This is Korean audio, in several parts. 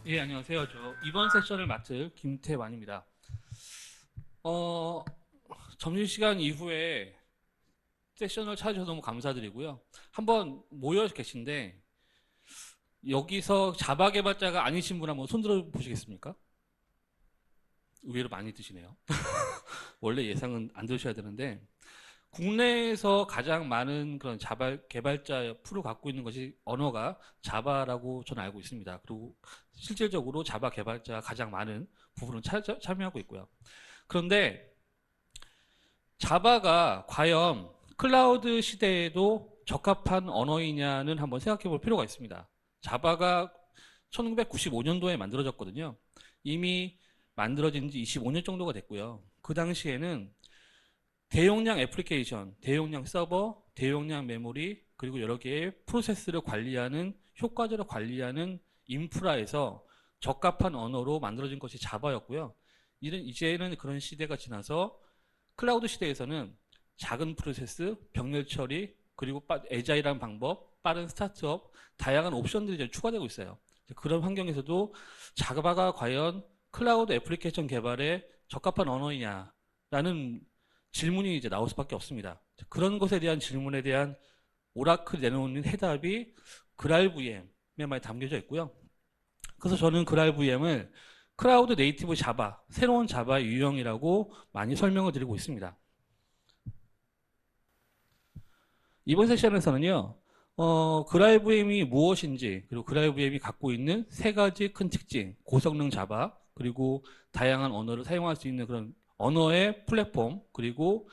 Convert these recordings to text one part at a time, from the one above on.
예, 안녕하세요. 저 이번 세션을 맡을 김태완입니다. 어, 점심시간 이후에 세션을 찾아주셔서 너무 감사드리고요. 한번 모여 계신데 여기서 자바 개발자가 아니신 분 한번 손들어 보시겠습니까? 의외로 많이 드시네요. 원래 예상은 안 들으셔야 되는데 국내에서 가장 많은 그런 자바 개발자 풀을 갖고 있는 것이 언어가 자바라고 저는 알고 있습니다. 그리고 실질적으로 자바 개발자가 가장 많은 부분을 참여하고 있고요. 그런데 자바가 과연 클라우드 시대에도 적합한 언어이냐는 한번 생각해 볼 필요가 있습니다. 자바가 1995년도에 만들어졌거든요. 이미 만들어진 지 25년 정도가 됐고요. 그 당시에는 대용량 애플리케이션, 대용량 서버, 대용량 메모리, 그리고 여러 개의 프로세스를 관리하는, 효과적으로 관리하는 인프라에서 적합한 언어로 만들어진 것이 자바였고요. 이제는 그런 시대가 지나서 클라우드 시대에서는 작은 프로세스, 병렬 처리, 그리고 애자일한 방법, 빠른 스타트업, 다양한 옵션들이 이제 추가되고 있어요. 그런 환경에서도 자바가 과연 클라우드 애플리케이션 개발에 적합한 언어이냐라는 질문이 이제 나올 수밖에 없습니다. 그런 것에 대한 질문에 대한 오라클이 내놓는 해답이 그랄VM에 많이 담겨져 있고요. 그래서 저는 그랄VM을 클라우드 네이티브 자바, 새로운 자바 유형이라고 많이 설명을 드리고 있습니다. 이번 세션에서는요, 그랄VM이 무엇인지, 그리고 그랄VM이 갖고 있는 세 가지 큰 특징, 고성능 자바, 그리고 다양한 언어를 사용할 수 있는 그런 언어의 플랫폼, 그리고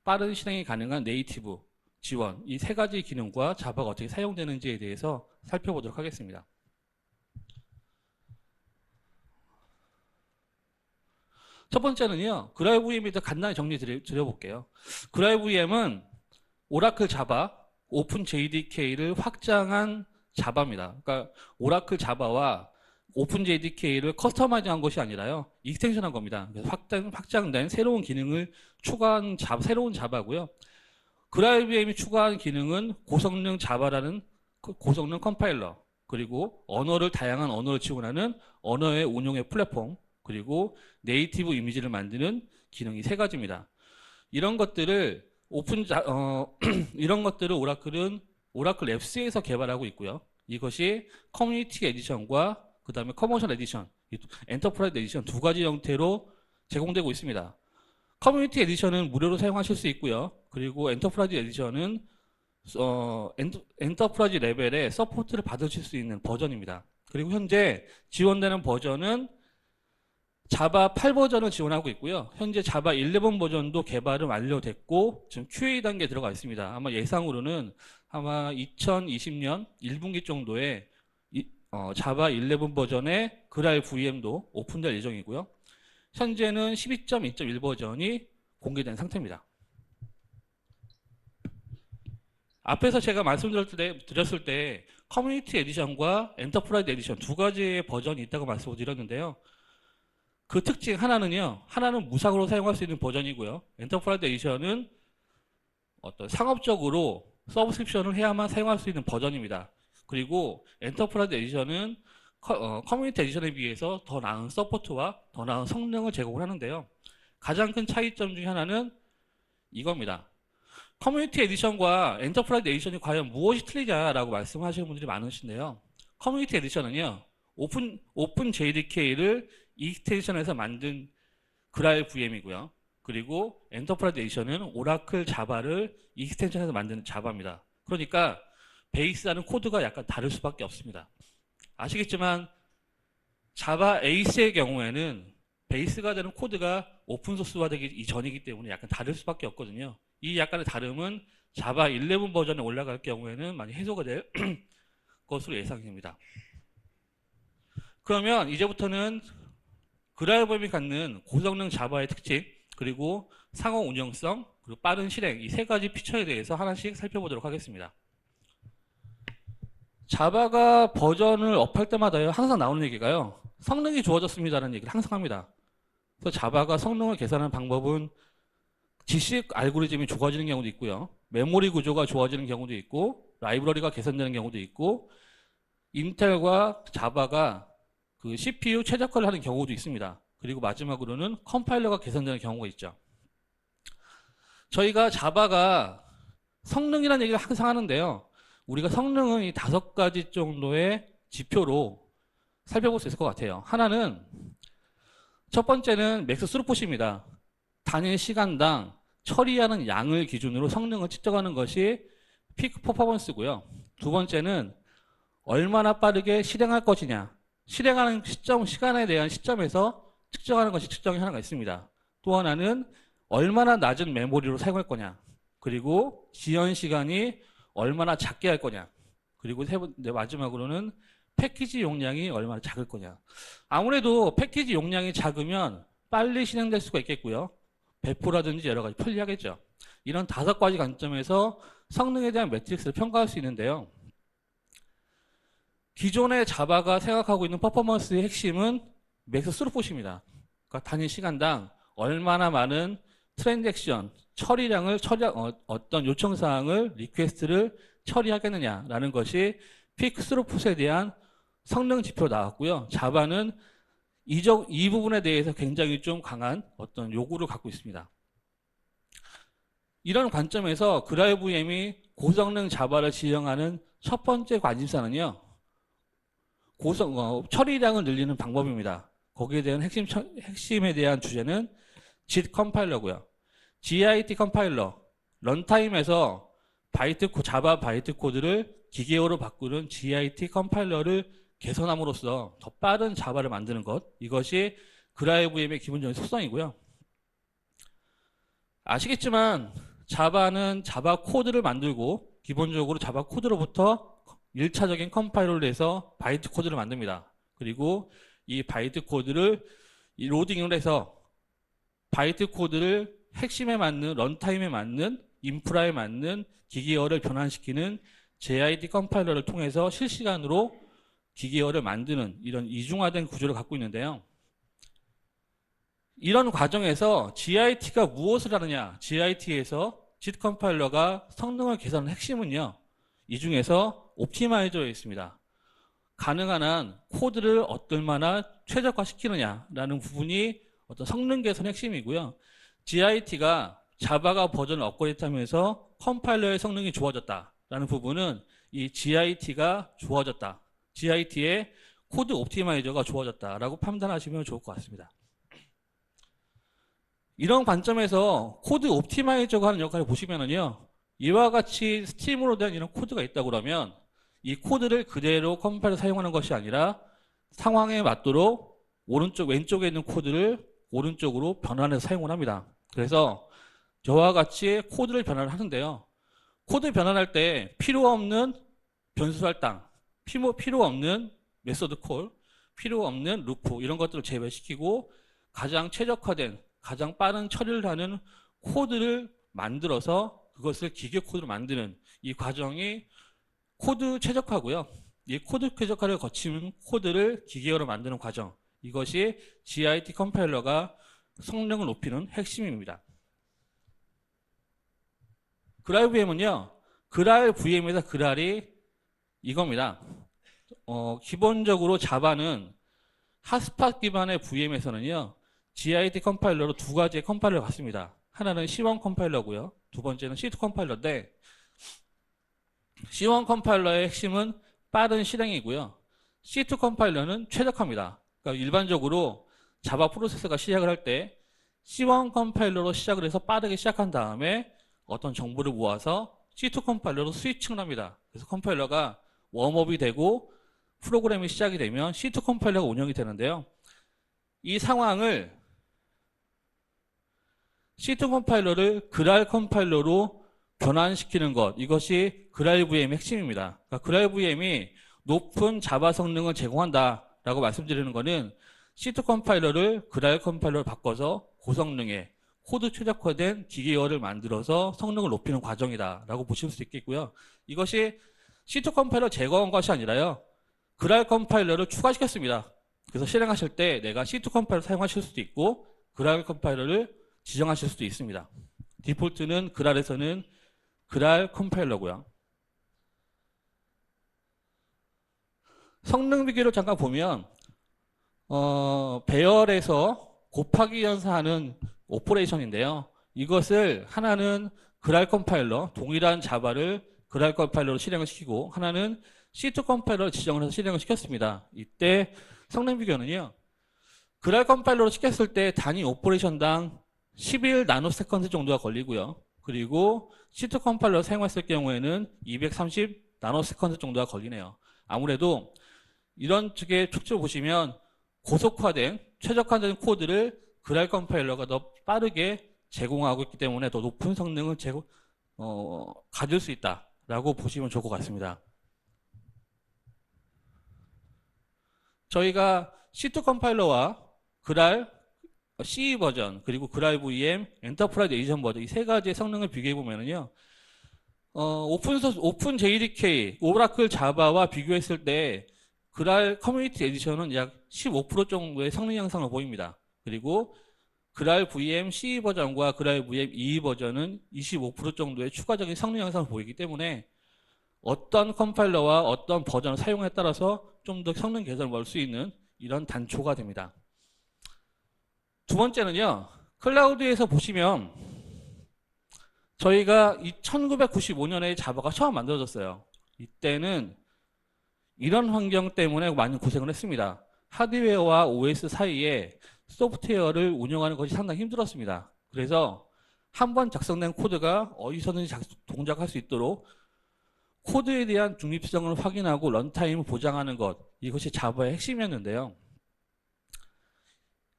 빠른 실행이 가능한 네이티브 지원, 이 세 가지 기능과 자바가 어떻게 사용되는지에 대해서 살펴보도록 하겠습니다. 첫 번째는요, 그랄VM에 대해 간단히 정리 드려볼게요. 그랄VM은 오라클 자바, 오픈 JDK를 확장한 자바입니다. 그러니까 오라클 자바와 오픈 JDK를 커스터마이즈한 것이 아니라요, 익스텐션한 겁니다. 그래서 확장된 새로운 기능을 추가한 새로운 자바고요. 그랄VM이 추가한 기능은 고성능 자바라는 고성능 컴파일러, 그리고 다양한 언어를 지원하는 언어의 운용의 플랫폼, 그리고 네이티브 이미지를 만드는 기능이 세 가지입니다. 이런 것들을 이런 것들을 오라클 랩스에서 개발하고 있고요. 이것이 커뮤니티 에디션과 그 다음에 커머셜 에디션, 엔터프라이즈 에디션 두 가지 형태로 제공되고 있습니다. 커뮤니티 에디션은 무료로 사용하실 수 있고요. 그리고 엔터프라이즈 에디션은 엔터프라이즈 레벨의 서포트를 받으실 수 있는 버전입니다. 그리고 현재 지원되는 버전은 자바 8 버전을 지원하고 있고요. 현재 자바 11 버전도 개발은 완료됐고 지금 QA 단계에 들어가 있습니다. 아마 예상으로는 아마 2020년 1분기 정도에 자바 11 버전의 그랄VM도 오픈될 예정이고요. 현재는 12.2.1 버전이 공개된 상태입니다. 앞에서 제가 말씀드렸을 때 커뮤니티 에디션과 엔터프라이즈 에디션 두 가지의 버전이 있다고 말씀을 드렸는데요. 그 특징 하나는 무상으로 사용할 수 있는 버전이고요. 엔터프라이즈 에디션은 어떤 상업적으로 서브스크립션을 해야만 사용할 수 있는 버전입니다. 그리고 엔터프라이즈 에디션은 커뮤니티 에디션에 비해서 더 나은 서포트와 더 나은 성능을 제공을 하는데요. 가장 큰 차이점 중에 하나는 이겁니다. 커뮤니티 에디션과 엔터프라이즈 에디션이 과연 무엇이 틀리냐라고 말씀하시는 분들이 많으신데요. 커뮤니티 에디션은요, 오픈 JDK를 익스텐션해서 만든 그랄VM이고요. 그리고 엔터프라이즈 에디션은 오라클 자바를 익스텐션해서 만든 자바입니다. 그러니까 베이스하는 코드가 약간 다를 수밖에 없습니다. 아시겠지만 자바 에이스의 경우에는 베이스가 되는 코드가 오픈소스화되기 이전이기 때문에 약간 다를 수밖에 없거든요. 이 약간의 다름은 자바 11 버전에 올라갈 경우에는 많이 해소가 될 것으로 예상됩니다. 그러면 이제부터는 그랄VM이 갖는 고성능 자바의 특징, 그리고 상호 운영성, 그리고 빠른 실행, 이 세 가지 피처에 대해서 하나씩 살펴보도록 하겠습니다. 자바가 버전을 업할 때마다요, 항상 나오는 얘기가요, 성능이 좋아졌습니다라는 얘기를 항상 합니다. 그래서 자바가 성능을 계산하는 방법은 GC 알고리즘이 좋아지는 경우도 있고요, 메모리 구조가 좋아지는 경우도 있고, 라이브러리가 개선되는 경우도 있고, 인텔과 자바가 그 CPU 최적화를 하는 경우도 있습니다. 그리고 마지막으로는 컴파일러가 개선되는 경우가 있죠. 저희가 자바가 성능이라는 얘기를 항상 하는데요. 우리가 성능은 이 5가지 정도의 지표로 살펴볼 수 있을 것 같아요. 하나는 첫 번째는 맥스 스루풋입니다. 단위 시간당 처리하는 양을 기준으로 성능을 측정하는 것이 피크 퍼포먼스고요. 두 번째는 얼마나 빠르게 실행할 것이냐. 실행하는 시간에 대한 시점에서 측정하는 것이 측정이 하나가 있습니다. 또 하나는 얼마나 낮은 메모리로 사용할 거냐. 그리고 지연 시간이 얼마나 작게 할 거냐. 그리고 마지막으로는 패키지 용량이 얼마나 작을 거냐. 아무래도 패키지 용량이 작으면 빨리 실행될 수가 있겠고요. 배포라든지 여러 가지 편리하겠죠. 이런 5가지 관점에서 성능에 대한 매트릭스를 평가할 수 있는데요. 기존의 자바가 생각하고 있는 퍼포먼스의 핵심은 맥스 스루풋입니다. 그러니까 단위 시간당 얼마나 많은 트랜잭션, 처리량을 어떤 요청사항을 리퀘스트를 처리하겠느냐라는 것이 피크 스루풋에 대한 성능 지표로 나왔고요. 자바는 이 부분에 대해서 굉장히 좀 강한 어떤 요구를 갖고 있습니다. 이런 관점에서 그라이브엠이 고성능 자바를 지향하는 첫 번째 관심사는요. 처리량을 늘리는 방법입니다. 거기에 대한 핵심에 대한 주제는 JIT 컴파일러고요. GIT 컴파일러, 런타임에서 자바 바이트 코드를 기계어로 바꾸는 GIT 컴파일러를 개선함으로써 더 빠른 자바를 만드는 것, 이것이 그라이브엠의 기본적인 특성이고요. 아시겠지만 자바는 자바 코드를 만들고 기본적으로 자바 코드로부터 1차적인 컴파일러를 해서 바이트 코드를 만듭니다. 그리고 이 바이트 코드를 로딩을 해서 바이트 코드를 핵심에 맞는 런타임에 맞는 인프라에 맞는 기계어를 변환시키는 JIT 컴파일러를 통해서 실시간으로 기계어를 만드는 이런 이중화된 구조를 갖고 있는데요. 이런 과정에서 GIT가 무엇을 하느냐, GIT에서 JIT 컴파일러가 성능을 개선하는 핵심은요, 이 중에서 옵티마이저에 있습니다. 가능한 한 코드를 얼마나 최적화시키느냐라는 부분이 어떤 성능 개선의 핵심이고요. GIT가 자바가 버전을 업그레이드하면서 컴파일러의 성능이 좋아졌다라는 부분은 이 GIT가 좋아졌다. GIT의 코드 옵티마이저가 좋아졌다라고 판단하시면 좋을 것 같습니다. 이런 관점에서 코드 옵티마이저가 하는 역할을 보시면은요, 이와 같이 스팀으로 된 이런 코드가 있다 그러면 이 코드를 그대로 컴파일러 사용하는 것이 아니라 상황에 맞도록 왼쪽에 있는 코드를 오른쪽으로 변환해서 사용을 합니다. 그래서 저와 같이 코드를 변환을 하는데요. 코드 변환할 때 필요 없는 변수 할당, 필요 없는 메소드 콜, 필요 없는 루프 이런 것들을 제외시키고 가장 최적화된 가장 빠른 처리를 하는 코드를 만들어서 그것을 기계 코드로 만드는 이 과정이 코드 최적화고요. 이 코드 최적화를 거치는 코드를 기계어로 만드는 과정, 이것이 GIT 컴파일러가 성능을 높이는 핵심입니다. 그랄VM은요, 그랄VM에서 그랄이 이겁니다. 기본적으로 자바는 핫스팟 기반의 VM에서는요, GIT 컴파일러로 2가지의 컴파일러가 같습니다. 하나는 C1 컴파일러고요. 두 번째는 C2 컴파일러인데, C1 컴파일러의 핵심은 빠른 실행이고요. C2 컴파일러는 최적화입니다. 그러니까 일반적으로 자바 프로세서가 시작을 할 때 C1 컴파일러로 시작을 해서 빠르게 시작한 다음에 어떤 정보를 모아서 C2 컴파일러로 스위칭을 합니다. 그래서 컴파일러가 웜업이 되고 프로그램이 시작이 되면 C2 컴파일러가 운영이 되는데요. 이 상황을 C2 컴파일러를 그랄 컴파일러로 변환시키는 것, 이것이 그랄VM의 핵심입니다. 그러니까 그랄VM이 높은 자바 성능을 제공한다라고 말씀드리는 것은 C2 컴파일러를 그랄 컴파일러로 바꿔서 고성능의 코드 최적화된 기계어를 만들어서 성능을 높이는 과정이다라고 보실 수 있겠고요. 이것이 C2 컴파일러 제거한 것이 아니라요, 그랄 컴파일러를 추가시켰습니다. 그래서 실행하실 때 내가 C2 컴파일러 사용하실 수도 있고 그랄 컴파일러를 지정하실 수도 있습니다. 디폴트는 그랄에서는 그랄 컴파일러고요. 성능 비교를 잠깐 보면 배열에서 곱하기 연산하는 오퍼레이션인데요. 이것을 하나는 그랄 컴파일러, 동일한 자바를 그랄 컴파일러로 실행을 시키고 하나는 C2 컴파일러를 지정을 해서 실행을 시켰습니다. 이때 성능 비교는요. 그랄 컴파일러로 시켰을 때 단위 오퍼레이션당 11 나노세컨드 정도가 걸리고요. 그리고 C2 컴파일러를 사용했을 경우에는 230 나노세컨드 정도가 걸리네요. 아무래도 이런 측의 축지를 보시면 고속화된 최적화된 코드를 그랄 컴파일러가 더 빠르게 제공하고 있기 때문에 더 높은 성능을 가질 수 있다라고 보시면 좋을 것 같습니다. 저희가 C2 컴파일러와 그랄 CE 버전 그리고 그랄 VM 엔터프라이즈 에디션 버전 이 세 가지의 성능을 비교해 보면은요. 오픈 JDK 오라클 자바와 비교했을 때 그랄 커뮤니티 에디션은 약 15% 정도의 성능 향상을 보입니다. 그리고 그랄 VM CE 버전과 그랄 VM EE 버전은 25% 정도의 추가적인 성능 향상을 보이기 때문에 어떤 컴파일러와 어떤 버전을 사용에 따라서 좀 더 성능 개선을 볼 수 있는 이런 단초가 됩니다. 두 번째는요. 클라우드에서 보시면 저희가 1995년에 자바가 처음 만들어졌어요. 이때는 이런 환경 때문에 많이 고생을 했습니다. 하드웨어와 OS 사이에 소프트웨어를 운영하는 것이 상당히 힘들었습니다. 그래서 한번 작성된 코드가 어디서든지 동작할 수 있도록 코드에 대한 중립성을 확인하고 런타임을 보장하는 것, 이것이 자바의 핵심이었는데요.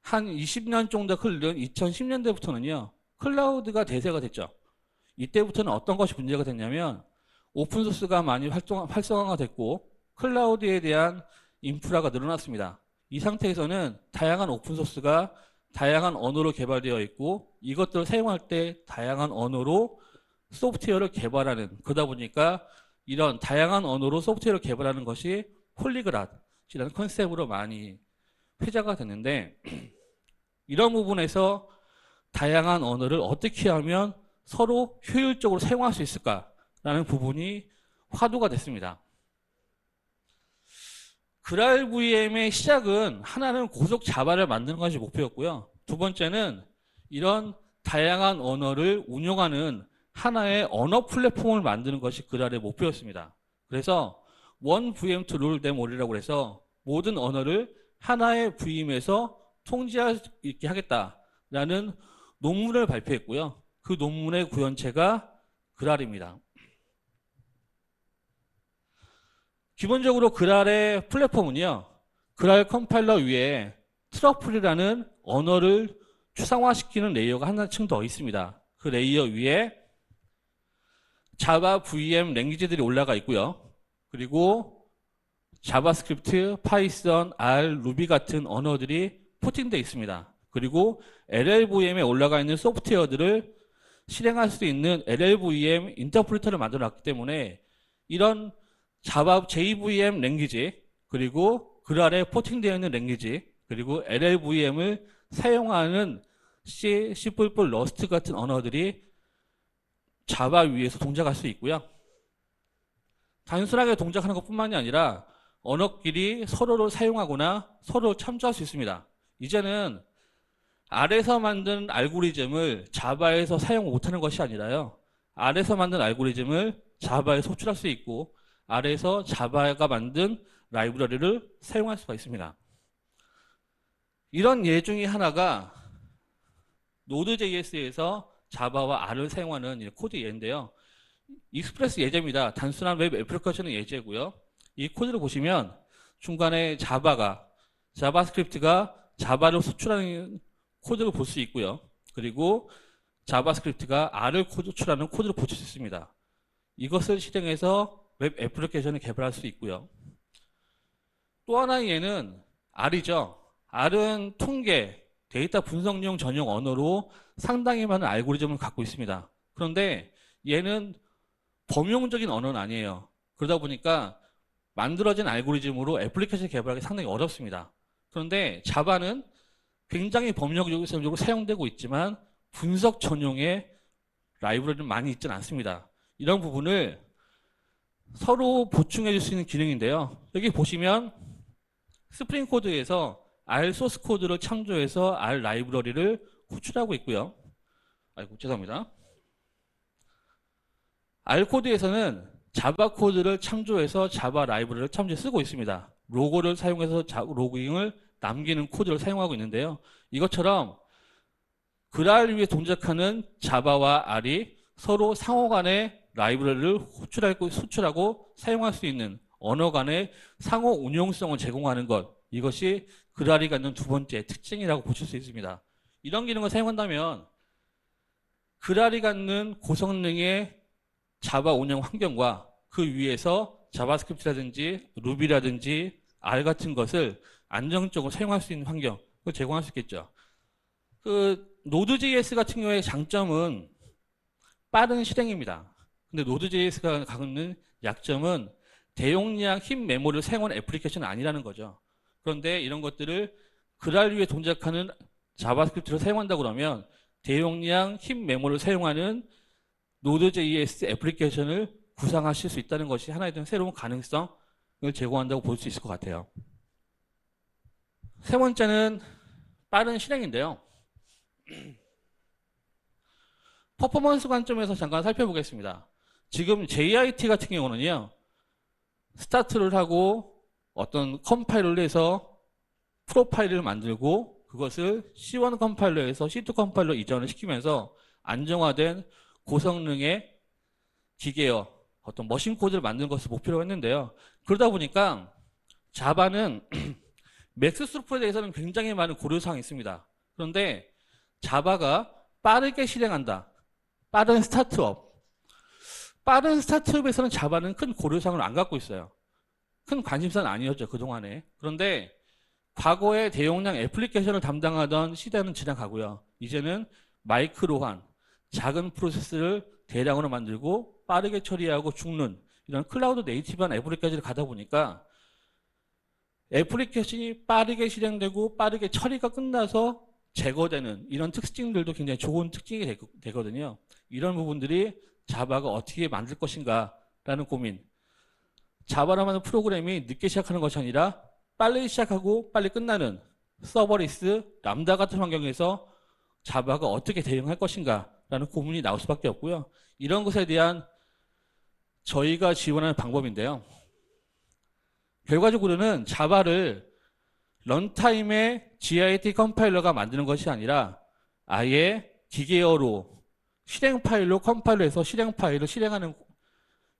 한 20년 정도 흐른 2010년대부터는요. 클라우드가 대세가 됐죠. 이때부터는 어떤 것이 문제가 됐냐면 오픈소스가 많이 활성화가 됐고 클라우드에 대한 인프라가 늘어났습니다. 이 상태에서는 다양한 오픈소스가 다양한 언어로 개발되어 있고 이것들을 사용할 때 다양한 언어로 소프트웨어를 개발하는, 그러다 보니까 이런 다양한 언어로 소프트웨어를 개발하는 것이 폴리글랏이라는 컨셉으로 많이 회자가 됐는데 이런 부분에서 다양한 언어를 어떻게 하면 서로 효율적으로 사용할 수 있을까라는 부분이 화두가 됐습니다. 그랄 VM의 시작은 하나는 고속 자바를 만드는 것이 목표였고요. 두 번째는 이런 다양한 언어를 운영하는 하나의 언어 플랫폼을 만드는 것이 그랄의 목표였습니다. 그래서 원 VM to rule them all이라고 해서 모든 언어를 하나의 VM에서 통제할 수 있게 하겠다라는 논문을 발표했고요. 그 논문의 구현체가 그랄입니다. 기본적으로 그랄의 플랫폼은요. 그랄 컴파일러 위에 트러플이라는 언어를 추상화시키는 레이어가 하나층 더 있습니다. 그 레이어 위에 자바 VM 랭귀지들이 올라가 있고요. 그리고 자바스크립트, 파이썬, R, 루비 같은 언어들이 포팅되어 있습니다. 그리고 LLVM에 올라가 있는 소프트웨어들을 실행할 수 있는 LLVM 인터프리터를 만들어 놨기 때문에 이런 자바 JVM 랭귀지 그리고 그랄에 포팅되어 있는 랭귀지 그리고 LLVM을 사용하는 C, C++, 러스트 같은 언어들이 자바 위에서 동작할 수 있고요. 단순하게 동작하는 것뿐만이 아니라 언어끼리 서로를 사용하거나 서로 참조할 수 있습니다. 이제는 R에서 만든 알고리즘을 자바에서 사용 못하는 것이 아니라요. R에서 만든 알고리즘을 자바에 소출할 수 있고 R에서 자바가 만든 라이브러리를 사용할 수가 있습니다. 이런 예 중에 하나가 Node.js에서 자바와 R을 사용하는 코드 예인데요. 익스프레스 예제입니다. 단순한 웹 애플리케이션의 예제고요. 이 코드를 보시면 중간에 자바스크립트가 자바를 소출하는 코드를 볼 수 있고요. 그리고 자바스크립트가 R을 소출하는 코드를 보실 수 있습니다. 이것을 실행해서 웹 애플리케이션을 개발할 수 있고요. 또 하나의 예는 R이죠. R은 통계, 데이터 분석용 전용 언어로 상당히 많은 알고리즘을 갖고 있습니다. 그런데 얘는 범용적인 언어는 아니에요. 그러다 보니까 만들어진 알고리즘으로 애플리케이션 개발하기 상당히 어렵습니다. 그런데 자바는 굉장히 범용적으로 사용되고 있지만 분석 전용의 라이브러리는 많이 있지는 않습니다. 이런 부분을 서로 보충해 줄 수 있는 기능인데요. 여기 보시면 스프링 코드에서 R 소스 코드를 창조해서 R 라이브러리를 호출하고 있고요. 아이고, 죄송합니다. R 코드에서는 자바 코드를 창조해서 자바 라이브러리를 참조해 쓰고 있습니다. 로고를 사용해서 로깅을 남기는 코드를 사용하고 있는데요. 이것처럼 그랄 위에 동작하는 자바와 R이 서로 상호 간의 라이브러리를 호출하고 사용할 수 있는 언어 간의 상호 운용성을 제공하는 것, 이것이 그랄이 갖는 두 번째 특징이라고 보실 수 있습니다. 이런 기능을 사용한다면 그랄이 갖는 고성능의 자바 운영 환경과 그 위에서 자바스크립트라든지 루비라든지 R 같은 것을 안정적으로 사용할 수 있는 환경을 제공할 수 있겠죠. 그 노드.js 같은 경우의 장점은 빠른 실행입니다. 근데 노드.js가 갖는 약점은 대용량 흰 메모리를 사용하는 애플리케이션은 아니라는 거죠. 그런데 이런 것들을 그랄 위에 동작하는 자바스크립트를 사용한다고 그러면 대용량 흰 메모리를 사용하는 노드.js 애플리케이션을 구상하실 수 있다는 것이 하나의 새로운 가능성을 제공한다고 볼 수 있을 것 같아요. 세 번째는 빠른 실행인데요. 퍼포먼스 관점에서 잠깐 살펴보겠습니다. 지금 JIT 같은 경우는요, 스타트를 하고 어떤 컴파일러를 해서 프로파일을 만들고 그것을 C1 컴파일러에서 C2 컴파일러 이전을 시키면서 안정화된 고성능의 기계어, 어떤 머신 코드를 만드는 것을 목표로 했는데요. 그러다 보니까 자바는 맥스 스루프에 대해서는 굉장히 많은 고려사항이 있습니다. 그런데 자바가 빠르게 실행한다. 빠른 스타트업. 빠른 스타트업에서는 자바는 큰 고려사항을 안 갖고 있어요. 큰 관심사는 아니었죠, 그동안에. 그런데 과거에 대용량 애플리케이션을 담당하던 시대는 지나가고요. 이제는 마이크로한 작은 프로세스를 대량으로 만들고 빠르게 처리하고 죽는 이런 클라우드 네이티브한 애플리케이션을 가다 보니까 애플리케이션이 빠르게 실행되고 빠르게 처리가 끝나서 제거되는 이런 특징들도 굉장히 좋은 특징이 되거든요. 이런 부분들이 자바가 어떻게 만들 것인가 라는 고민. 자바라는 하는 프로그램이 늦게 시작하는 것이 아니라 빨리 시작하고 빨리 끝나는 서버리스, 람다 같은 환경에서 자바가 어떻게 대응할 것인가 라는 고민이 나올 수밖에 없고요. 이런 것에 대한 저희가 지원하는 방법인데요. 결과적으로는 자바를 런타임의 GIT 컴파일러가 만드는 것이 아니라 아예 기계어로 실행 파일로 컴파일러해서 실행 파일을 실행하는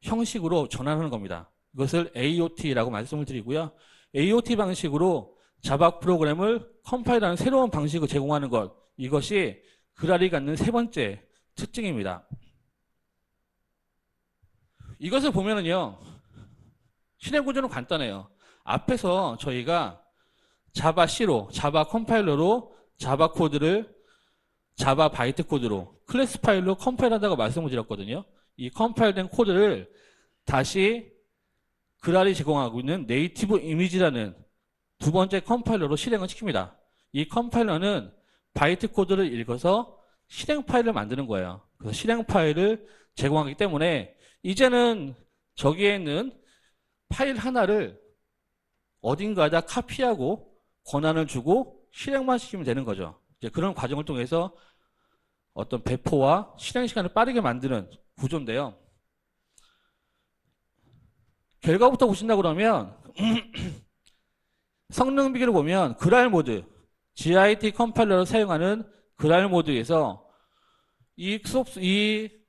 형식으로 전환하는 겁니다. 이것을 AOT라고 말씀을 드리고요. AOT 방식으로 자바 프로그램을 컴파일하는 새로운 방식을 제공하는 것, 이것이 그랄이 갖는 세 번째 특징입니다. 이것을 보면은요, 실행 구조는 간단해요. 앞에서 저희가 자바 C로, 자바 컴파일러로 자바 코드를 자바 바이트 코드로 클래스 파일로 컴파일한다고 말씀을 드렸거든요. 이 컴파일된 코드를 다시 그랄이 제공하고 있는 네이티브 이미지라는 두 번째 컴파일러로 실행을 시킵니다. 이 컴파일러는 바이트 코드를 읽어서 실행 파일을 만드는 거예요. 그래서 실행 파일을 제공하기 때문에 이제는 저기에 있는 파일 하나를 어딘가에다 카피하고 권한을 주고 실행만 시키면 되는 거죠. 이제 그런 과정을 통해서 어떤 배포와 실행 시간을 빠르게 만드는 구조인데요. 결과부터 보신다 그러면 성능 비교를 보면 그랄 모드, GIT 컴파일러를 사용하는 그랄 모드에서 이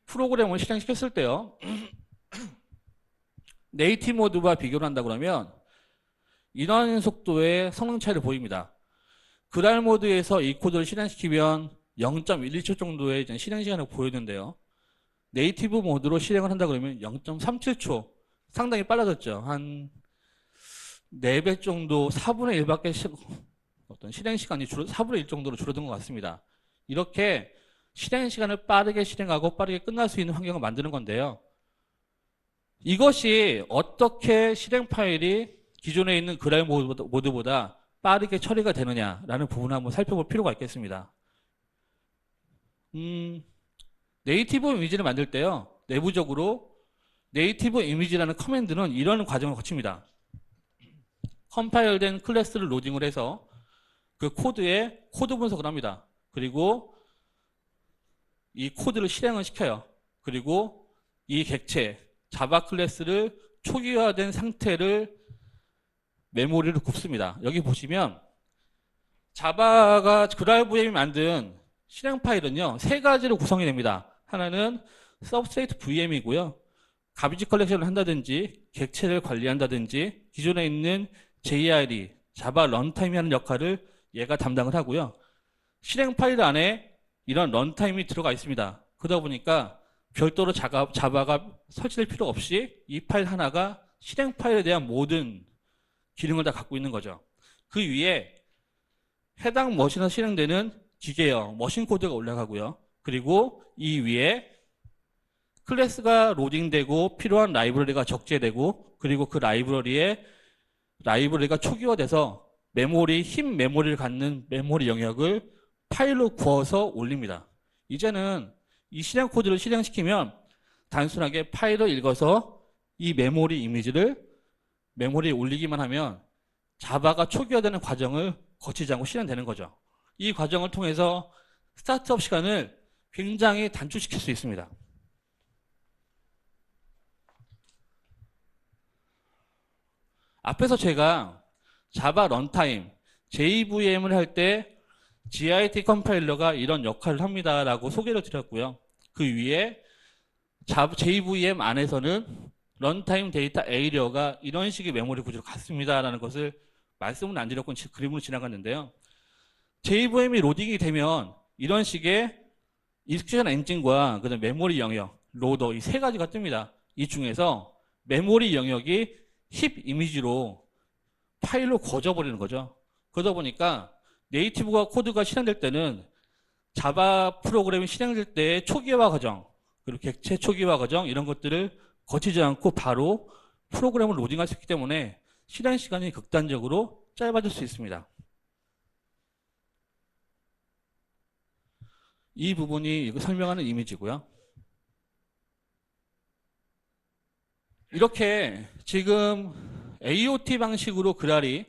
프로그램을 실행시켰을 때요. 네이티브 모드와 비교를 한다 그러면 이런 속도의 성능 차이를 보입니다. 그랄 모드에서 이 코드를 실행시키면 0.12초 정도의 실행 시간을 보이는데요. 네이티브 모드로 실행을 한다 그러면 0.37초, 상당히 빨라졌죠. 한 4배 정도, 4분의 1밖에 어떤 실행 시간이 4분의 1 정도로 줄어든 것 같습니다. 이렇게 실행 시간을 빠르게 실행하고 빠르게 끝날 수 있는 환경을 만드는 건데요. 이것이 어떻게 실행 파일이 기존에 있는 그랄 모드보다 빠르게 처리가 되느냐라는 부분을 한번 살펴볼 필요가 있겠습니다. 네이티브 이미지를 만들 때요. 내부적으로 네이티브 이미지라는 커맨드는 이런 과정을 거칩니다. 컴파일된 클래스를 로딩을 해서 그 코드에 코드 분석을 합니다. 그리고 이 코드를 실행을 시켜요. 그리고 이 객체 자바 클래스를 초기화된 상태를 메모리로 굽습니다. 여기 보시면 자바가 그랄VM이 만든 실행 파일은요, 세 가지로 구성이 됩니다. 하나는 서브스트레이트 VM이고요. 가비지 컬렉션을 한다든지, 객체를 관리한다든지, 기존에 있는 JRE, 자바 런타임이 하는 역할을 얘가 담당을 하고요. 실행 파일 안에 이런 런타임이 들어가 있습니다. 그러다 보니까 별도로 자바가 설치될 필요 없이 이 파일 하나가 실행 파일에 대한 모든 기능을 다 갖고 있는 거죠. 그 위에 해당 머신에서 실행되는 기계형 머신 코드가 올라가고요. 그리고 이 위에 클래스가 로딩되고 필요한 라이브러리가 적재되고, 그리고 그 라이브러리가 초기화돼서 흰 메모리를 갖는 메모리 영역을 파일로 구워서 올립니다. 이제는 이 실행 코드를 실행시키면 단순하게 파일을 읽어서 이 메모리 이미지를 메모리에 올리기만 하면 자바가 초기화되는 과정을 거치지 않고 실행되는 거죠. 이 과정을 통해서 스타트업 시간을 굉장히 단축시킬 수 있습니다. 앞에서 제가 자바 런타임, JVM을 할 때 GIT 컴파일러가 이런 역할을 합니다 라고 소개를 드렸고요. 그 위에 JVM 안에서는 런타임 데이터 에이리어가 이런 식의 메모리 구조로 같습니다 라는 것을 말씀은 안 드렸고 그림으로 지나갔는데요. JVM이 로딩이 되면 이런 식의 익스큐션 엔진과 그다음 메모리 영역, 로더 이 세 가지가 뜹니다. 이 중에서 메모리 영역이 힙 이미지로 파일로 거져버리는 거죠. 그러다 보니까 네이티브가 코드가 실행될 때는 자바 프로그램이 실행될 때 초기화 과정, 그리고 객체 초기화 과정 이런 것들을 거치지 않고 바로 프로그램을 로딩할 수 있기 때문에 실행 시간이 극단적으로 짧아질 수 있습니다. 이 부분이 이거 설명하는 이미지고요. 이렇게 지금 AOT 방식으로 그랄이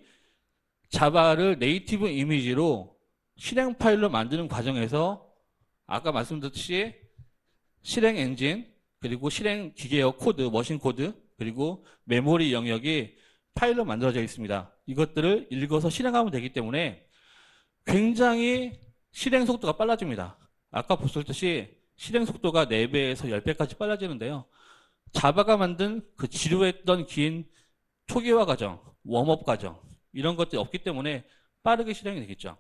자바를 네이티브 이미지로 실행 파일로 만드는 과정에서 아까 말씀드렸듯이 실행 엔진, 그리고 실행 기계역 코드, 머신 코드, 그리고 메모리 영역이 파일로 만들어져 있습니다. 이것들을 읽어서 실행하면 되기 때문에 굉장히 실행 속도가 빨라집니다. 아까 보셨듯이 실행 속도가 4배에서 10배까지 빨라지는데요. 자바가 만든 그 지루했던 긴 초기화 과정, 웜업 과정 이런 것들이 없기 때문에 빠르게 실행이 되겠죠.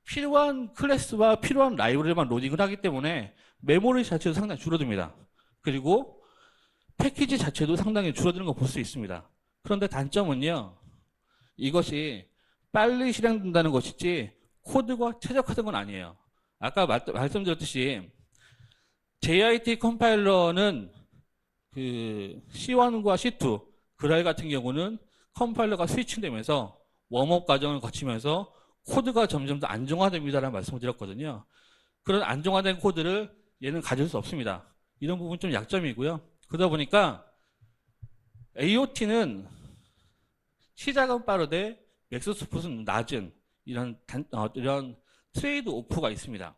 필요한 클래스와 필요한 라이브러리만 로딩을 하기 때문에 메모리 자체도 상당히 줄어듭니다. 그리고 패키지 자체도 상당히 줄어드는 거 볼 수 있습니다. 그런데 단점은요, 이것이 빨리 실행된다는 것이지 코드가 최적화된 건 아니에요. 아까 말씀드렸듯이 JIT 컴파일러는 그 C1과 C2 그랄 같은 경우는 컴파일러가 스위칭되면서 웜업 과정을 거치면서 코드가 점점 더 안정화됩니다라는 말씀을 드렸거든요. 그런 안정화된 코드를 얘는 가질 수 없습니다. 이런 부분 좀 약점이고요. 그러다 보니까 AOT는 시작은 빠르되 맥스 스풋은 낮은 이런 트레이드 오프가 있습니다.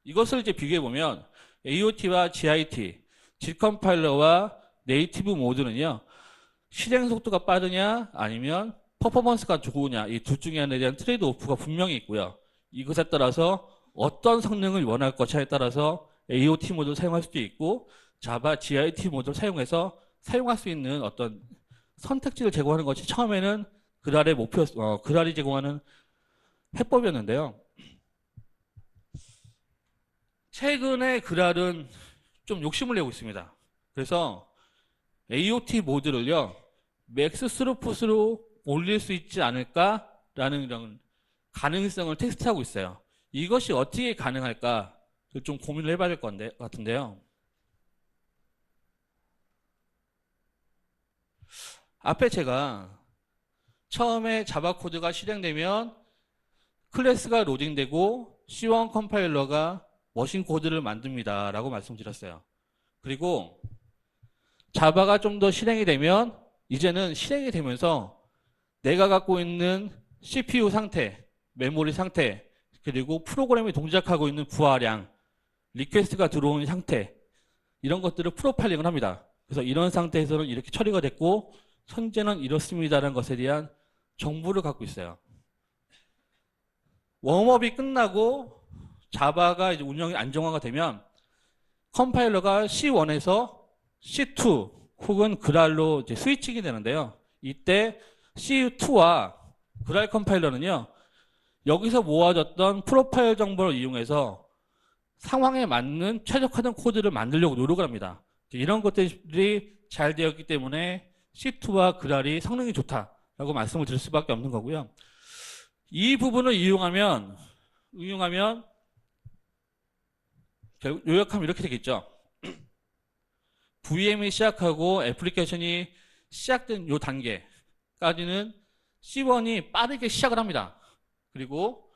이것을 이제 비교해 보면 AOT와 GIT, G컴파일러와 네이티브 모드는요, 실행 속도가 빠르냐 아니면 퍼포먼스가 좋으냐 이 둘 중에 하나에 대한 트레이드 오프가 분명히 있고요. 이것에 따라서 어떤 성능을 원할 것냐에 따라서 AOT 모드를 사용할 수도 있고 자바 GIT 모드를 사용해서 사용할 수 있는 어떤 선택지를 제공하는 것이 처음에는 그랄의 그랄이 제공하는 해법이었는데요. 최근에 그랄은 좀 욕심을 내고 있습니다. 그래서 AOT 모드를요, 맥스 스루풋으로 올릴 수 있지 않을까라는 이런 가능성을 테스트하고 있어요. 이것이 어떻게 가능할까 좀 고민을 해봐야 될 같은데요. 앞에 제가 처음에 자바 코드가 실행되면 클래스가 로딩되고 C1 컴파일러가 머신 코드를 만듭니다 라고 말씀드렸어요. 그리고 자바가 좀 더 실행이 되면 이제는 실행이 되면서 내가 갖고 있는 CPU 상태, 메모리 상태, 그리고 프로그램이 동작하고 있는 부하량, 리퀘스트가 들어오는 상태 이런 것들을 프로파일링을 합니다. 그래서 이런 상태에서는 이렇게 처리가 됐고 현재는 이렇습니다라는 것에 대한 정보를 갖고 있어요. 웜업이 끝나고 자바가 이제 운영이 안정화가 되면 컴파일러가 C1에서 C2 혹은 그랄로 이제 스위칭이 되는데요. 이때 C2와 그랄 컴파일러는요. 여기서 모아졌던 프로파일 정보를 이용해서 상황에 맞는 최적화된 코드를 만들려고 노력을 합니다. 이런 것들이 잘 되었기 때문에 C2와 그랄이 성능이 좋다라고 말씀을 드릴 수밖에 없는 거고요. 이 부분을 이용하면 요약하면 이렇게 되겠죠. VM이 시작하고 애플리케이션이 시작된 요 단계까지는 C1이 빠르게 시작을 합니다. 그리고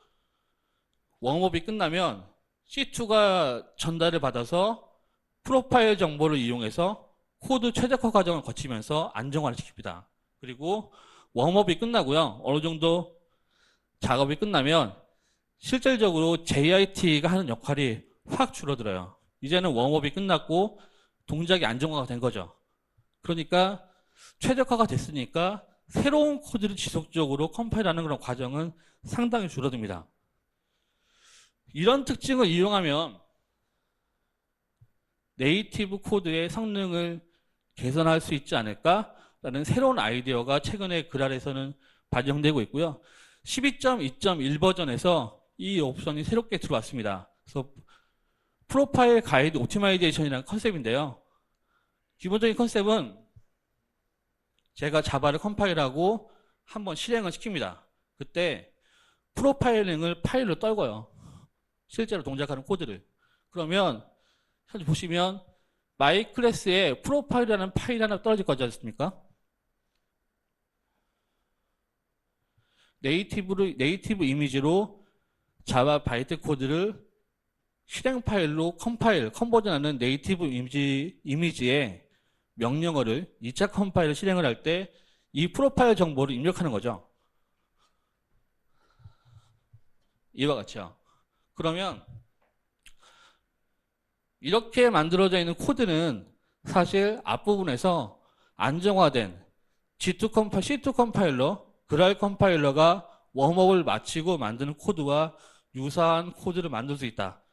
웜업이 끝나면 C2가 전달을 받아서 프로파일 정보를 이용해서 코드 최적화 과정을 거치면서 안정화를 시킵니다. 그리고 웜업이 끝나고요. 어느 정도 작업이 끝나면 실질적으로 JIT가 하는 역할이 확 줄어들어요. 이제는 웜업이 끝났고 동작이 안정화가 된 거죠. 그러니까 최적화가 됐으니까 새로운 코드를 지속적으로 컴파일하는 그런 과정은 상당히 줄어듭니다. 이런 특징을 이용하면 네이티브 코드의 성능을 개선할 수 있지 않을까라는 새로운 아이디어가 최근에 그랄에서는 반영되고 있고요. 12.2.1 버전에서 이 옵션이 새롭게 들어왔습니다. 그래서 프로파일 가이드 옵티마이제이션이라는 컨셉인데요. 기본적인 컨셉은 제가 자바를 컴파일하고 한번 실행을 시킵니다. 그때 프로파일링을 파일로 떨궈요. 실제로 동작하는 코드를. 그러면 현재 보시면 마이 클래스에 프로파일이라는 파일 하나 떨어질 거지 않습니까? 네이티브 이미지로 자바 바이트 코드를 실행 파일로 컨버전하는 네이티브 이미지의 명령어를 2차 컴파일을 실행을 할 때 이 프로파일 정보를 입력하는 거죠. 이와 같이요. 그러면 이렇게 만들어져 있는 코드는 사실 앞부분에서 안정화된 C2 컴파일러, 그랄 컴파일러가 웜업을 마치고 만드는 코드와 유사한 코드를 만들 수 있다.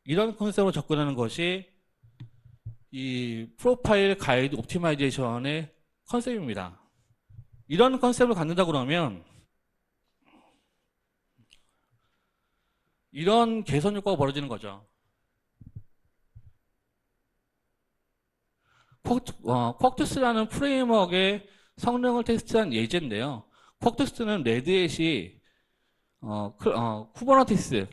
이런 컨셉으로 접근하는 것이 이 프로파일 가이드 옵티마이제이션의 컨셉입니다. 이런 컨셉을 갖는다 그러면 이런 개선 효과가 벌어지는 거죠. 쿼트스라는 프레임워크의 성능을 테스트한 예제인데요. 쿼트스는 레드햇이 쿠버네티스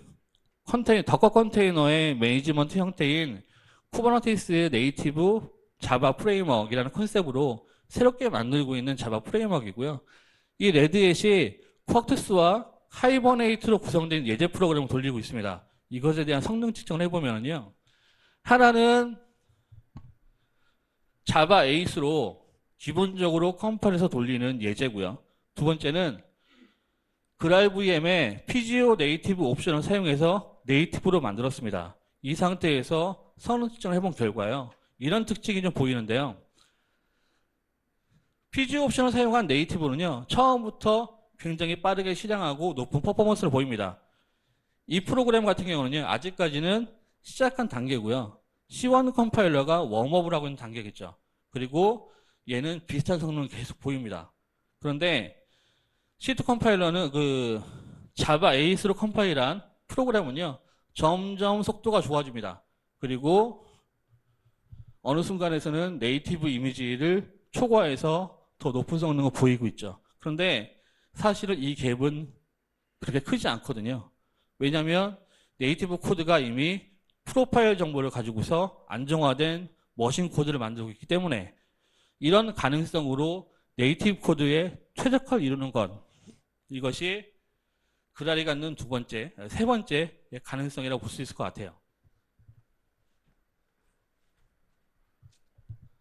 더커 컨테이너의 매니지먼트 형태인 쿠버네티스의 네이티브 자바 프레임워크이라는 컨셉으로 새롭게 만들고 있는 자바 프레임워크이고요. 이 레드햇이 쿼트스와 하이버네이트로 구성된 예제 프로그램을 돌리고 있습니다. 이것에 대한 성능 측정을 해보면요. 하나는 자바 에이스로 기본적으로 컴파일해서 돌리는 예제고요. 두 번째는 그랄VM의 PGO 네이티브 옵션을 사용해서 네이티브로 만들었습니다. 이 상태에서 성능 측정을 해본 결과요. 이런 특징이 좀 보이는데요. PGO 옵션을 사용한 네이티브는요. 처음부터 굉장히 빠르게 실행하고 높은 퍼포먼스를 보입니다. 이 프로그램 같은 경우는요. 아직까지는 시작한 단계고요. C1 컴파일러가 웜업을 하고 있는 단계겠죠. 그리고 얘는 비슷한 성능을 계속 보입니다. 그런데 C2 컴파일러는 그 자바 에이스로 컴파일한 프로그램은요. 점점 속도가 좋아집니다. 그리고 어느 순간에서는 네이티브 이미지를 초과해서 더 높은 성능을 보이고 있죠. 그런데 사실은 이 갭은 그렇게 크지 않거든요. 왜냐하면 네이티브 코드가 이미 프로파일 정보를 가지고서 안정화된 머신 코드를 만들고 있기 때문에 이런 가능성으로 네이티브 코드의 최적화를 이루는 것, 이것이 그랄이 갖는 세 번째 가능성이라고 볼 수 있을 것 같아요.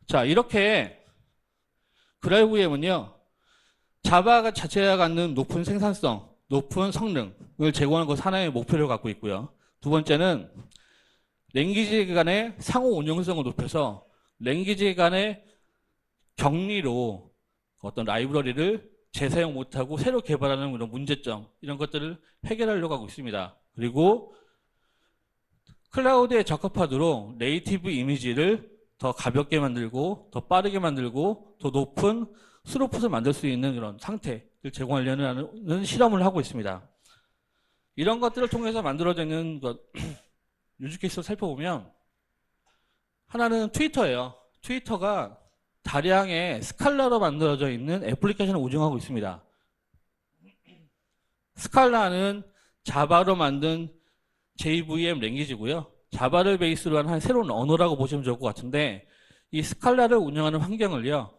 자, 이렇게 그라이브엠은요, 자바가 자체가 갖는 높은 생산성, 높은 성능을 제공하는 것 하나의 목표를 갖고 있고요. 두 번째는 랭귀지 간의 상호 운용성을 높여서 랭귀지 간의 격리로 어떤 라이브러리를 재사용 못하고 새로 개발하는 그런 문제점, 이런 것들을 해결하려고 하고 있습니다. 그리고 클라우드에 적합하도록 네이티브 이미지를 더 가볍게 만들고 더 빠르게 만들고 더 높은 스루풋을 만들 수 있는 그런 상태를 제공하려는 실험을 하고 있습니다. 이런 것들을 통해서 만들어지는 것, 유즈케이스를 살펴보면 하나는 트위터예요. 트위터가 다량의 스칼라로 만들어져 있는 애플리케이션을 운영하고 있습니다. 스칼라는 자바로 만든 JVM 랭귀지고요. 자바를 베이스로 한 새로운 언어라고 보시면 좋을 것 같은데, 이 스칼라를 운영하는 환경을요,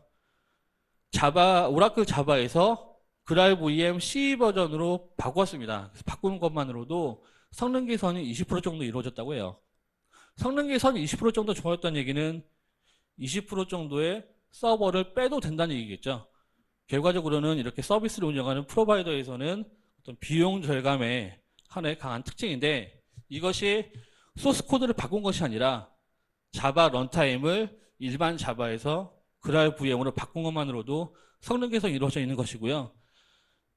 오라클 자바에서 그라이브em C 버전으로 바꿨습니다. 그래서 바꾸는 것만으로도 성능 개선이 20% 정도 이루어졌다고 해요. 성능 개선이 20% 정도 좋아졌다는 얘기는 20% 정도의 서버를 빼도 된다는 얘기겠죠. 결과적으로는 이렇게 서비스를 운영하는 프로바이더에서는 어떤 비용 절감의 하나의 강한 특징인데, 이것이 소스 코드를 바꾼 것이 아니라 자바 런타임을 일반 자바에서 그라이브em으로 바꾼 것만으로도 성능 개선이 이루어져 있는 것이고요.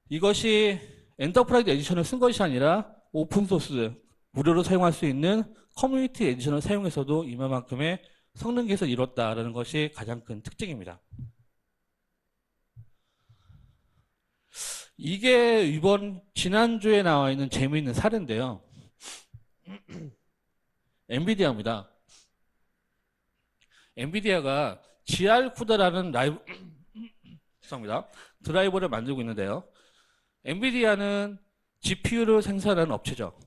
이것이 엔터프라이즈 에디션을 쓴 것이 아니라 오픈소스, 무료로 사용할 수 있는 커뮤니티 에디션을 사용해서도 이만큼의 성능 개선이 이뤘다라는 것이 가장 큰 특징입니다. 이게 지난주에 나와 있는 재미있는 사례인데요. 엔비디아입니다. 엔비디아가 GRCUDA라는 드라이버를 만들고 있는데요. 엔비디아는 GPU를 생산하는 업체죠.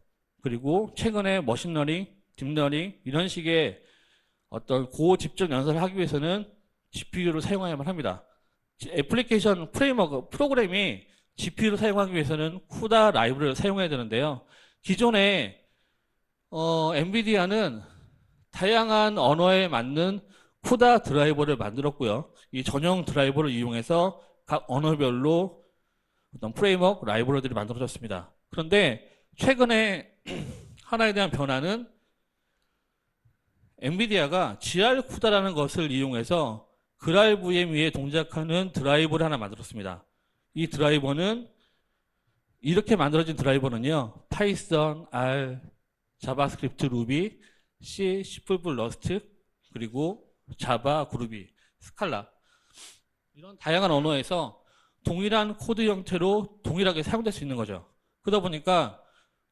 그리고 최근에 머신러닝, 딥러닝 이런 식의 어떤 고집적 연산을 하기 위해서는 GPU를 사용해야만 합니다. 애플리케이션 프로그램이 GPU를 사용하기 위해서는 CUDA 라이브러리를 사용해야 되는데요. 기존에 엔비디아는 다양한 언어에 맞는 CUDA 드라이버를 만들었고요. 이 전용 드라이버를 이용해서 각 언어별로 어떤 프레임워크 라이브러리들이 만들어졌습니다. 그런데 최근에 하나에 대한 변화는 엔비디아가 GRCUDA라는 것을 이용해서 그라이브em 위에 동작하는 드라이버를 하나 만들었습니다. 이 드라이버는 이렇게 만들어진 드라이버는요, 파이썬, R, 자바스크립트, 루비, C, C++, 러스트, 그리고 자바, 그루비, 스칼라 이런 다양한 언어에서 동일한 코드 형태로 동일하게 사용될 수 있는 거죠. 그러다 보니까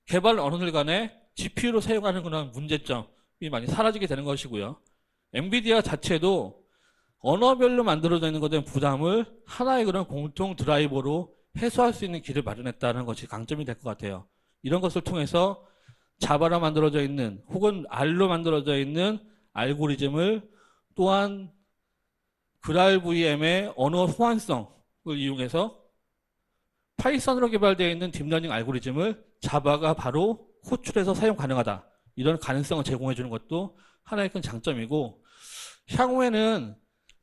개발 언어들 간에 GPU로 사용하는 그런 문제점이 많이 사라지게 되는 것이고요. 엔비디아 자체도 언어별로 만들어져 있는 것에 대한 부담을 하나의 그런 공통 드라이버로 해소할 수 있는 길을 마련했다는 것이 강점이 될 것 같아요. 이런 것을 통해서 자바로 만들어져 있는 혹은 R로 만들어져 있는 알고리즘을 또한 그라이브em의 언어 호환성을 이용해서 파이썬으로 개발되어 있는 딥러닝 알고리즘을 자바가 바로 호출해서 사용 가능하다. 이런 가능성을 제공해 주는 것도 하나의 큰 장점이고, 향후에는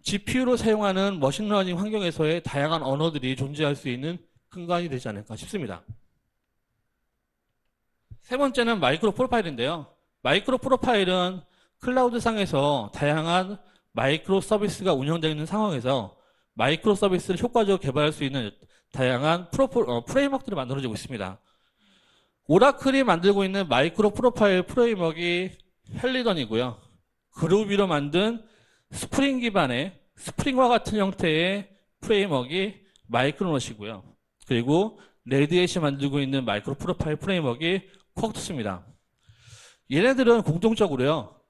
GPU로 사용하는 머신러닝 환경에서의 다양한 언어들이 존재할 수 있는 근간이 되지 않을까 싶습니다. 세 번째는 마이크로 프로파일인데요. 마이크로 프로파일은 클라우드상에서 다양한 마이크로 서비스가 운영되어 있는 상황에서 마이크로 서비스를 효과적으로 개발할 수 있는 다양한 프레임워크들이 만들어지고 있습니다. 오라클이 만들고 있는 마이크로 프로파일 프레임워크이 헬리던이고요. 그루비로 만든 스프링 기반의 스프링과 같은 형태의 프레임워크이 마이크로넛이고요. 그리고 레드햇이 만들고 있는 마이크로 프로파일 프레임워크이 쿼크투스입니다. 얘네들은 공통적으로요,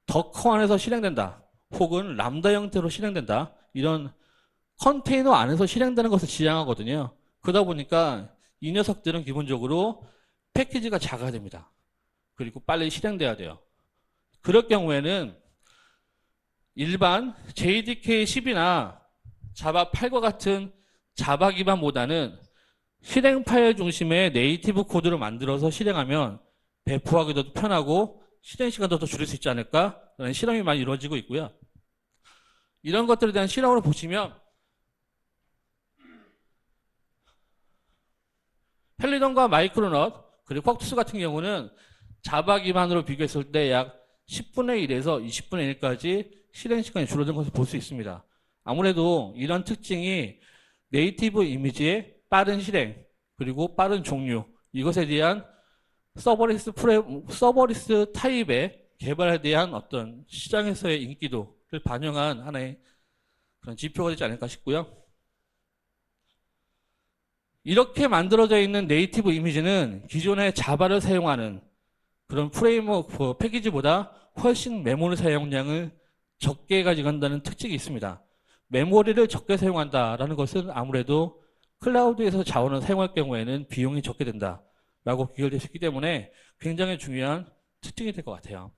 더커 안에서 실행된다, 혹은 람다 형태로 실행된다, 이런 컨테이너 안에서 실행되는 것을 지향하거든요. 그러다 보니까 이 녀석들은 기본적으로 패키지가 작아야 됩니다. 그리고 빨리 실행돼야 돼요. 그럴 경우에는 일반 JDK 10이나 자바 8과 같은 자바 기반보다는 실행 파일 중심의 네이티브 코드를 만들어서 실행하면 배포하기도 편하고 실행 시간도 더 줄일 수 있지 않을까라는 실험이 많이 이루어지고 있고요. 이런 것들에 대한 실험을 보시면 펠리던과 마이크로넛 그리고 쿼투스 같은 경우는 자바 기반으로 비교했을 때 약 10분의 1에서 20분의 1까지 실행 시간이 줄어든 것을 볼 수 있습니다. 아무래도 이런 특징이 네이티브 이미지의 빠른 실행 그리고 빠른 종류 이것에 대한 서버리스 타입의 개발에 대한 어떤 시장에서의 인기도를 반영한 하나의 그런 지표가 되지 않을까 싶고요. 이렇게 만들어져 있는 네이티브 이미지는 기존의 자바를 사용하는 그런 프레임워크 패키지보다 훨씬 메모리 사용량을 적게 가져간다는 특징이 있습니다. 메모리를 적게 사용한다라는 것은 아무래도 클라우드에서 자원을 사용할 경우에는 비용이 적게 된다라고 비교될 수 있기 때문에 굉장히 중요한 특징이 될 것 같아요.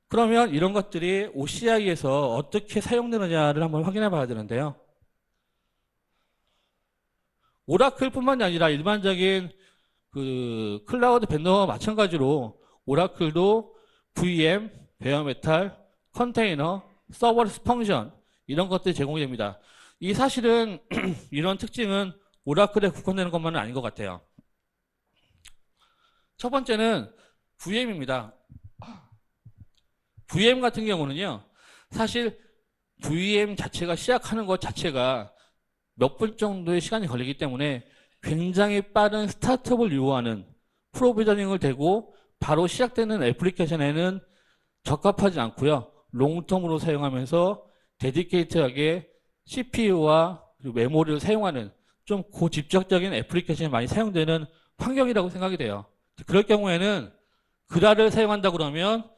그러면 이런 것들이 OCI에서 어떻게 사용되느냐를 한번 확인해 봐야 되는데요. 오라클뿐만이 아니라 일반적인 그 클라우드 벤더와 마찬가지로 오라클도 VM, 베어메탈, 컨테이너, 서버리스 펑션 이런 것들이 제공이 됩니다. 이 사실은 이런 특징은 오라클에 국한되는 것만은 아닌 것 같아요. 첫 번째는 VM입니다. VM 같은 경우는요, 사실 VM 자체가 시작하는 것 자체가 몇 분 정도의 시간이 걸리기 때문에 굉장히 빠른 스타트업을 요구하는 프로비저닝을 대고 바로 시작되는 애플리케이션에는 적합하지 않고요. 롱텀으로 사용하면서 데디케이트하게 CPU와 메모리를 사용하는 좀 고집적적인 애플리케이션이 많이 사용되는 환경이라고 생각이 돼요. 그럴 경우에는 그라를 사용한다 그러면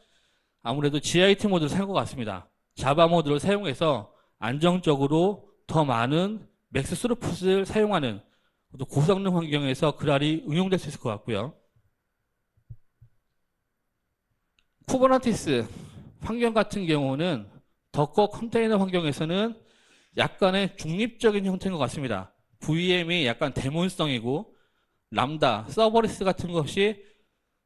아무래도 GIT 모드를 사용할 것 같습니다. 자바 모드를 사용해서 안정적으로 더 많은 맥스 스루풋을 사용하는 고성능 환경에서 그랄이 응용될 수 있을 것 같고요. 쿠버네티스 환경 같은 경우는 더커 컨테이너 환경에서는 약간의 중립적인 형태인 것 같습니다. VM이 약간 대문성이고 람다, 서버리스 같은 것이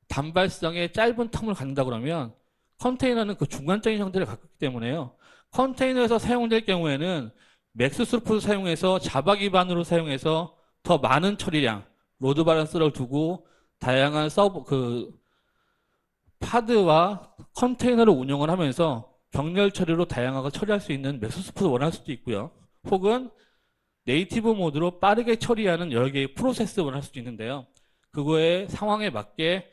단발성의 짧은 텀을 갖는다 그러면 컨테이너는 그 중간적인 형태를 갖기 때문에요. 컨테이너에서 사용될 경우에는 맥스 스루풋을 사용해서 자바 기반으로 사용해서 더 많은 처리량, 로드 밸런스를 두고 다양한 파드와 컨테이너를 운영을 하면서 병렬 처리로 다양하게 처리할 수 있는 맥스 스루풋을 원할 수도 있고요. 혹은 네이티브 모드로 빠르게 처리하는 여러 개의 프로세스를 원할 수도 있는데요. 그거의 상황에 맞게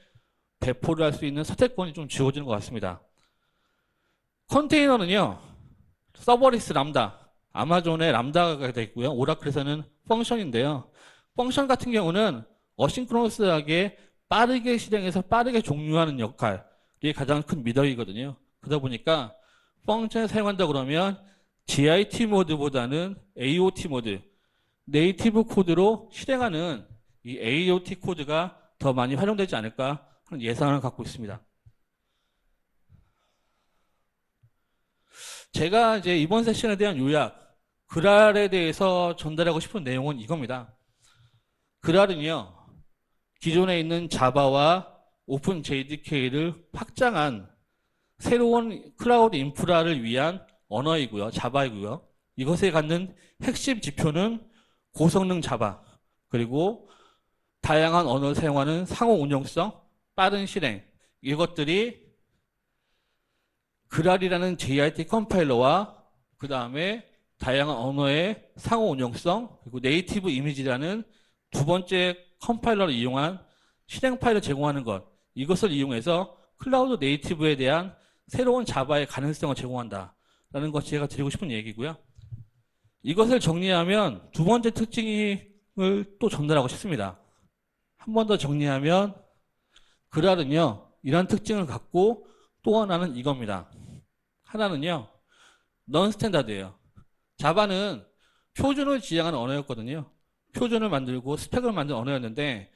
배포를 할 수 있는 선택권이 좀 주어지는 것 같습니다. 컨테이너는요, 서버리스 람다, 아마존의 람다가 되어 있고요. 오라클에서는 펑션인데요. 펑션 같은 경우는 어싱크로너스하게 빠르게 실행해서 빠르게 종료하는 역할이 가장 큰 미덕이거든요. 그러다 보니까 펑션을 사용한다 그러면 GIT 모드보다는 AOT 모드, 네이티브 코드로 실행하는 이 AOT 코드가 더 많이 활용되지 않을까 하는 예상을 갖고 있습니다. 제가 이제 이번 세션에 대한 요약, 그랄에 대해서 전달하고 싶은 내용은 이겁니다. 그랄은요, 기존에 있는 자바와 오픈 JDK를 확장한 새로운 클라우드 인프라를 위한 언어이고요. 자바이고요. 이것에 갖는 핵심 지표는 고성능 자바, 그리고 다양한 언어를 사용하는 상호 운영성, 빠른 실행, 이것들이 그랄이라는 JIT 컴파일러와 그 다음에 다양한 언어의 상호 운영성, 그리고 네이티브 이미지라는 두 번째 컴파일러를 이용한 실행 파일을 제공하는 것, 이것을 이용해서 클라우드 네이티브에 대한 새로운 자바의 가능성을 제공한다라는 것이 제가 드리고 싶은 얘기고요. 이것을 정리하면 두 번째 특징을 또 전달하고 싶습니다. 한 번 더 정리하면 그랄은요, 이런 특징을 갖고 또 하나는 이겁니다. 하나는요, 넌 스탠다드예요. 자바는 표준을 지향하는 언어였거든요. 표준을 만들고 스펙을 만든 언어였는데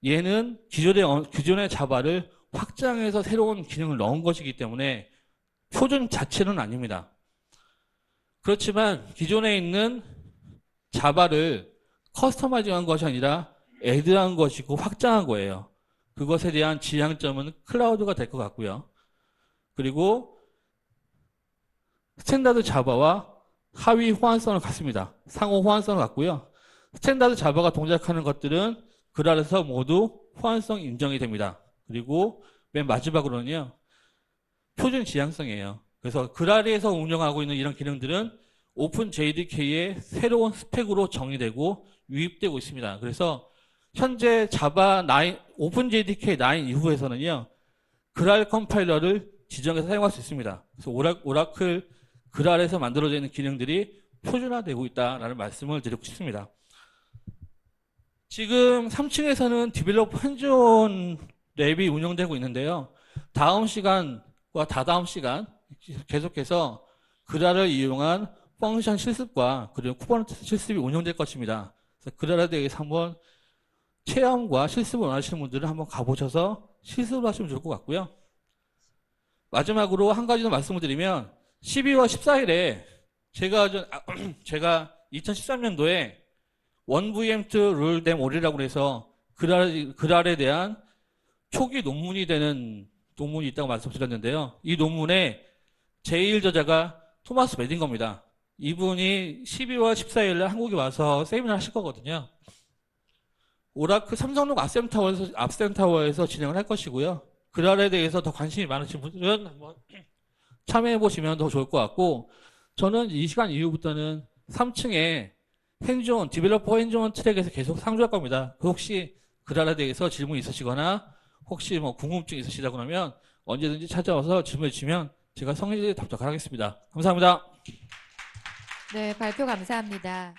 얘는 기존의 자바를 확장해서 새로운 기능을 넣은 것이기 때문에 표준 자체는 아닙니다. 그렇지만 기존에 있는 자바를 커스터마이징한 것이 아니라 애드한 것이고 확장한 거예요. 그것에 대한 지향점은 클라우드가 될 것 같고요. 그리고 스탠다드 자바와 하위 호환성을 갖습니다. 상호 호환성을 갖고요. 스탠다드 자바가 동작하는 것들은 그랄에서 모두 호환성 인정이 됩니다. 그리고 맨 마지막으로는요. 표준 지향성이에요. 그래서 그랄에서 운영하고 있는 이런 기능들은 오픈 JDK의 새로운 스펙으로 정의되고 유입되고 있습니다. 그래서 현재 자바 9, 오픈 JDK 9 이후에서는요. 그랄 컴파일러를 지정해서 사용할 수 있습니다. 그래서 오라클 그랄에서 만들어져 있는 기능들이 표준화되고 있다라는 말씀을 드리고 싶습니다. 지금 3층에서는 디벨로퍼 핸즈온 랩이 운영되고 있는데요. 다음 시간과 다다음 시간 계속해서 그랄을 이용한 펑션 실습과 그리고 쿠버네티스 실습이 운영될 것입니다. 그래서 그랄에 대해서 한번 체험과 실습을 원하시는 분들은 한번 가보셔서 실습을 하시면 좋을 것 같고요. 마지막으로 한 가지 더 말씀을 드리면 12월 14일에 제가 2013년도에 1VM2 룰댐 올이라고 해서 그랄에 대한 초기 논문이 되는 논문이 있다고 말씀드렸는데요. 이 논문의 제1저자가 토마스 메딩거입니다. 이분이 12월 14일 날 한국에 와서 세미나를 하실 거거든요. 오라클 삼성동 앞센타워에서 진행을 할 것이고요. 그랄에 대해서 더 관심이 많으신 분들은 한번 참여해 보시면 더 좋을 것 같고, 저는 이 시간 이후부터는 3층에 핸즈온, 디벨로퍼 핸즈온 트랙에서 계속 상주할 겁니다. 혹시 그랄에 대해서 질문 있으시거나 혹시 뭐 궁금증 있으시다 그러면 언제든지 찾아와서 질문해 주시면 제가 성실히 답변하겠습니다. 감사합니다. 네, 발표 감사합니다.